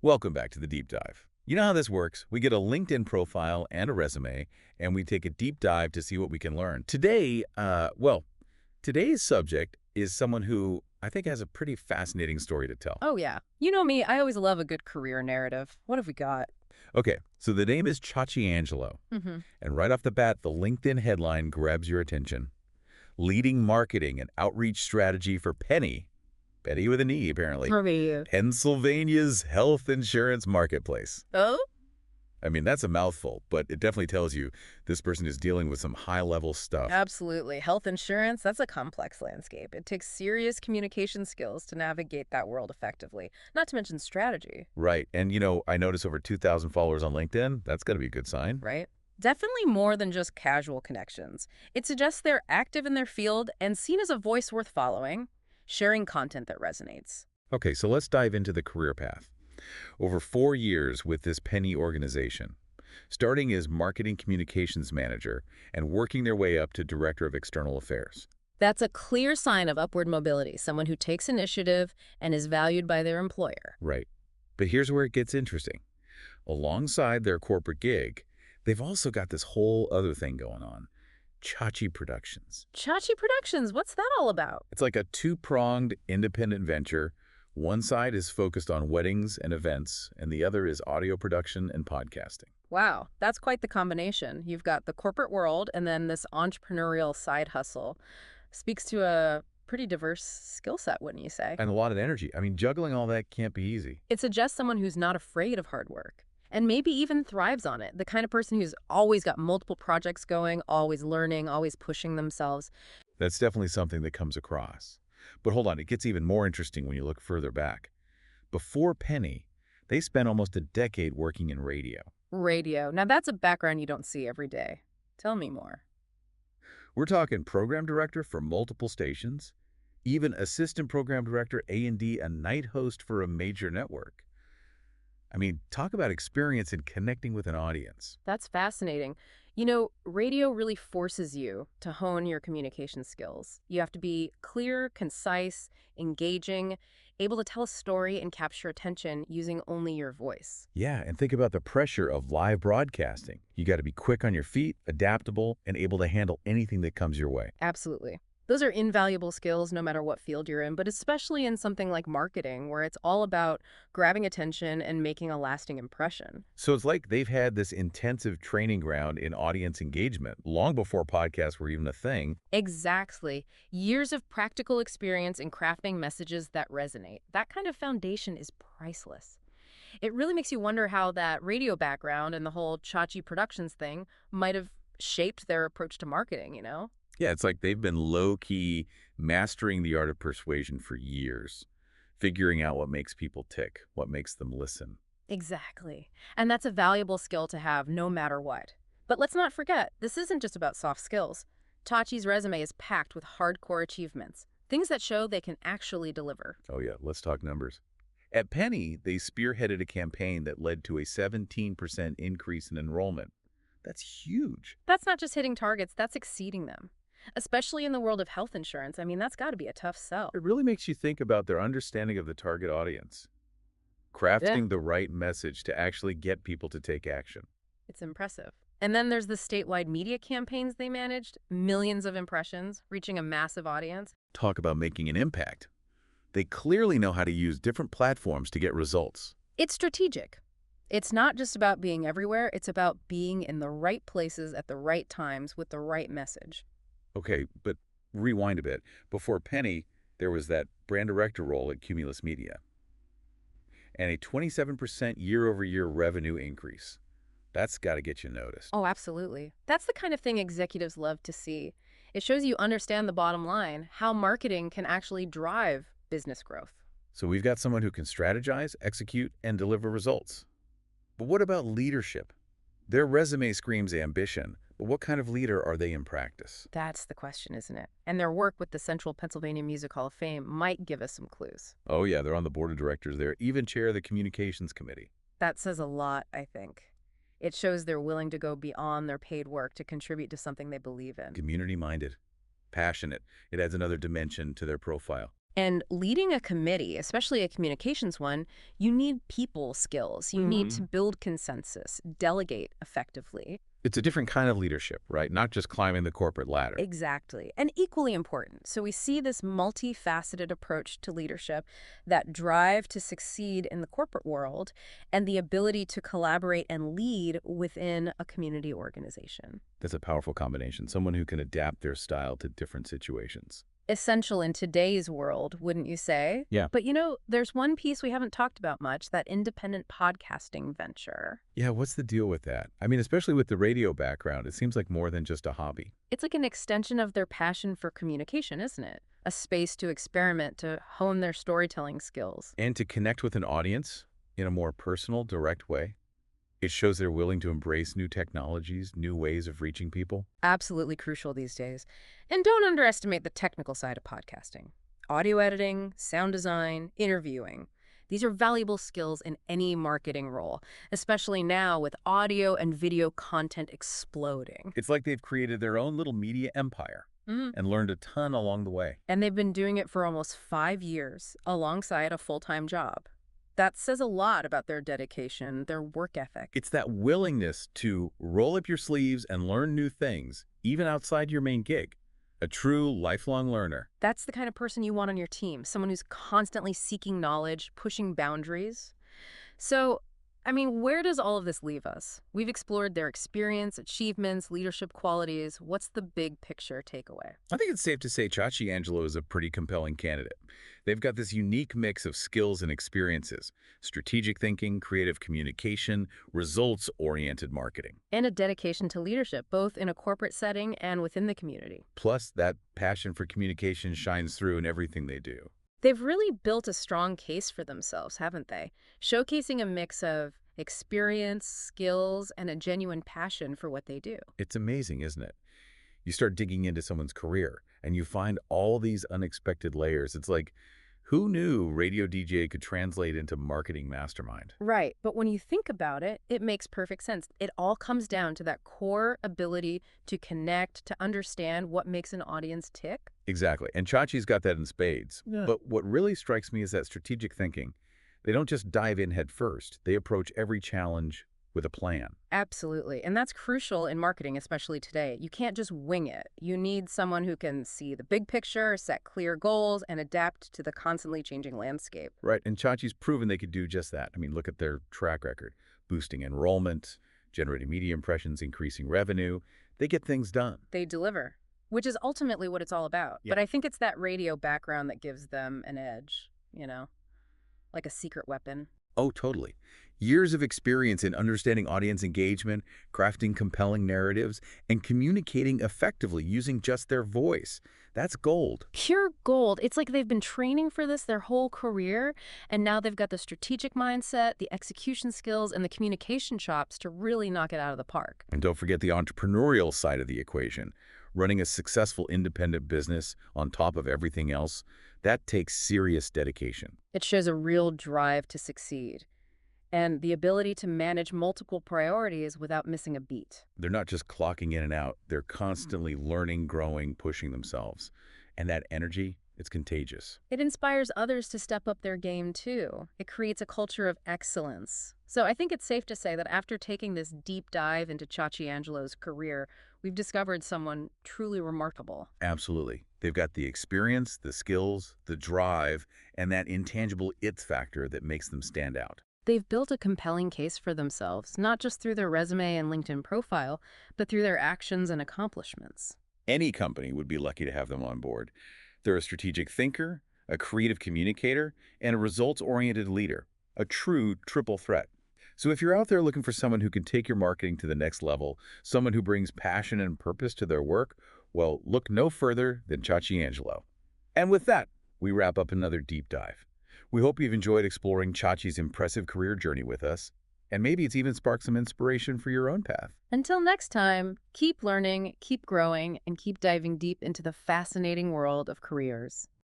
Welcome back to the deep dive. You know how this works. We get a LinkedIn profile and a resume, and we take a deep dive to see what we can learn. Today's subject is someone who I think has a pretty fascinating story to tell. Oh, yeah. You know me, I always love a good career narrative. What have we got? Okay, so the name is Chachi Angelo, Mm-hmm. and right off the bat, the LinkedIn headline grabs your attention. Leading marketing and outreach strategy for Penny with an E, apparently, For me. Pennsylvania's health insurance marketplace. Oh? I mean, that's a mouthful, but it definitely tells you this person is dealing with some high-level stuff. Absolutely. Health insurance, that's a complex landscape. It takes serious communication skills to navigate that world effectively, not to mention strategy, Right. And, I notice over 2,000 followers on LinkedIn. That's got to be a good sign. right? Definitely more than just casual connections. It suggests they're active in their field and seen as a voice worth following, sharing content that resonates. Okay, so let's dive into the career path. Over 4 years with this Penny organization, starting as marketing communications manager and working their way up to director of external affairs. That's a clear sign of upward mobility, someone who takes initiative and is valued by their employer. Right. But here's where it gets interesting. Alongside their corporate gig, they've also got this whole other thing going on. Chachi Productions. Chachi Productions, what's that all about? It's like a two-pronged independent venture. One side is focused on weddings and events, and the other is audio production and podcasting. Wow, that's quite the combination. You've got the corporate world and then this entrepreneurial side hustle. Speaks to a pretty diverse skill set, wouldn't you say? And a lot of energy. I mean, juggling all that can't be easy. It suggests someone who's not afraid of hard work and maybe even thrives on it. The kind of person who's always got multiple projects going, always learning, always pushing themselves. That's definitely something that comes across. But hold on, it gets even more interesting when you look further back. Before Penny, they spent almost a decade working in radio. Radio. Now that's a background you don't see every day. Tell me more. We're talking program director for multiple stations, even assistant program director A&D, a night host for a major network. I mean, talk about experience in connecting with an audience. That's fascinating. You know, radio really forces you to hone your communication skills. You have to be clear, concise, engaging, able to tell a story and capture attention using only your voice. Yeah, and think about the pressure of live broadcasting. You got to be quick on your feet, adaptable, and able to handle anything that comes your way. Absolutely. Those are invaluable skills no matter what field you're in, but especially in something like marketing, where it's all about grabbing attention and making a lasting impression. So it's like they've had this intensive training ground in audience engagement long before podcasts were even a thing. Exactly. Years of practical experience in crafting messages that resonate. That kind of foundation is priceless. It really makes you wonder how that radio background and the whole Chachi Productions thing might have shaped their approach to marketing, you know? Yeah, it's like they've been low-key mastering the art of persuasion for years, figuring out what makes people tick, what makes them listen. Exactly. And that's a valuable skill to have no matter what. But let's not forget, this isn't just about soft skills. Tachi's resume is packed with hardcore achievements, things that show they can actually deliver. Oh yeah, let's talk numbers. At Penny, they spearheaded a campaign that led to a 17% increase in enrollment. That's huge. That's not just hitting targets, that's exceeding them. Especially in the world of health insurance, I mean, that's got to be a tough sell. It really makes you think about their understanding of the target audience, Yeah, crafting the right message to actually get people to take action. it's impressive. And then there's the statewide media campaigns they managed, millions of impressions, reaching a massive audience. Talk about making an impact. They clearly know how to use different platforms to get results. It's strategic. It's not just about being everywhere, it's about being in the right places at the right times with the right message. Okay, but rewind a bit. Before Penny, there was that brand director role at Cumulus Media and a 27% year-over-year revenue increase. That's got to get you noticed. Oh, absolutely. That's the kind of thing executives love to see. It shows you understand the bottom line, how marketing can actually drive business growth. So we've got someone who can strategize, execute, and deliver results. But what about leadership? Their resume screams ambition, but what kind of leader are they in practice? That's the question, isn't it? And their work with the Central Pennsylvania Music Hall of Fame might give us some clues. Oh yeah, they're on the board of directors there, even chair of the communications committee. That says a lot, I think. It shows they're willing to go beyond their paid work to contribute to something they believe in. Community-minded, passionate. It adds another dimension to their profile. And leading a committee, especially a communications one, you need people skills. You need to build consensus, delegate effectively. It's a different kind of leadership, right? Not just climbing the corporate ladder. Exactly. And equally important. So we see this multifaceted approach to leadership, that drive to succeed in the corporate world, and the ability to collaborate and lead within a community organization. That's a powerful combination. Someone who can adapt their style to different situations. Essential in today's world, wouldn't you say? Yeah. But there's one piece we haven't talked about much, that independent podcasting venture. Yeah, what's the deal with that? I mean, especially with the radio background, it seems like more than just a hobby. It's like an extension of their passion for communication, isn't it? A space to experiment, to hone their storytelling skills. And to connect with an audience in a more personal, direct way. It shows they're willing to embrace new technologies, new ways of reaching people. Absolutely crucial these days. And don't underestimate the technical side of podcasting. Audio editing, sound design, interviewing. These are valuable skills in any marketing role, especially now with audio and video content exploding. It's like they've created their own little media empire and learned a ton along the way. And they've been doing it for almost 5 years alongside a full-time job. That says a lot about their dedication, their work ethic. It's that willingness to roll up your sleeves and learn new things, even outside your main gig. A true lifelong learner. That's the kind of person you want on your team, someone who's constantly seeking knowledge, pushing boundaries. So, where does all of this leave us? We've explored their experience, achievements, leadership qualities. What's the big picture takeaway? I think it's safe to say Chachi Angelo is a pretty compelling candidate. They've got this unique mix of skills and experiences: strategic thinking, creative communication, results-oriented marketing. And a dedication to leadership, both in a corporate setting and within the community. Plus, that passion for communication shines through in everything they do. They've really built a strong case for themselves, haven't they? Showcasing a mix of experience, skills, and a genuine passion for what they do. It's amazing, isn't it? You start digging into someone's career, and you find all these unexpected layers. It's like, who knew radio DJ could translate into marketing mastermind? Right, but when you think about it, it makes perfect sense. It all comes down to that core ability to connect, to understand what makes an audience tick. Exactly, and Chachi's got that in spades. Yeah. But what really strikes me is that strategic thinking. They don't just dive in head first. They approach every challenge with a plan. Absolutely, and that's crucial in marketing, especially today. You can't just wing it. You need someone who can see the big picture, set clear goals, and adapt to the constantly changing landscape. Right, and Chachi's proven they could do just that. Look at their track record. Boosting enrollment, generating media impressions, increasing revenue. They get things done. They deliver, which is ultimately what it's all about. Yeah. But I think it's that radio background that gives them an edge, like a secret weapon. Oh, totally. Years of experience in understanding audience engagement, crafting compelling narratives, and communicating effectively using just their voice. That's gold. Pure gold. It's like they've been training for this their whole career, and now they've got the strategic mindset, the execution skills, and the communication chops to really knock it out of the park. And don't forget the entrepreneurial side of the equation. Running a successful independent business on top of everything else, that takes serious dedication. It shows a real drive to succeed and the ability to manage multiple priorities without missing a beat. They're not just clocking in and out. They're constantly learning, growing, pushing themselves. And that energy, it's contagious. It inspires others to step up their game, too. It creates a culture of excellence. So I think it's safe to say that after taking this deep dive into Chachi Angelo's career, we've discovered someone truly remarkable. Absolutely. They've got the experience, the skills, the drive, and that intangible it factor that makes them stand out. They've built a compelling case for themselves, not just through their resume and LinkedIn profile, but through their actions and accomplishments. Any company would be lucky to have them on board. They're a strategic thinker, a creative communicator, and a results-oriented leader, a true triple threat. So if you're out there looking for someone who can take your marketing to the next level, someone who brings passion and purpose to their work, well, look no further than Chachi Angelo. And with that, we wrap up another deep dive. We hope you've enjoyed exploring Chachi's impressive career journey with us, and maybe it's even sparked some inspiration for your own path. Until next time, keep learning, keep growing, and keep diving deep into the fascinating world of careers.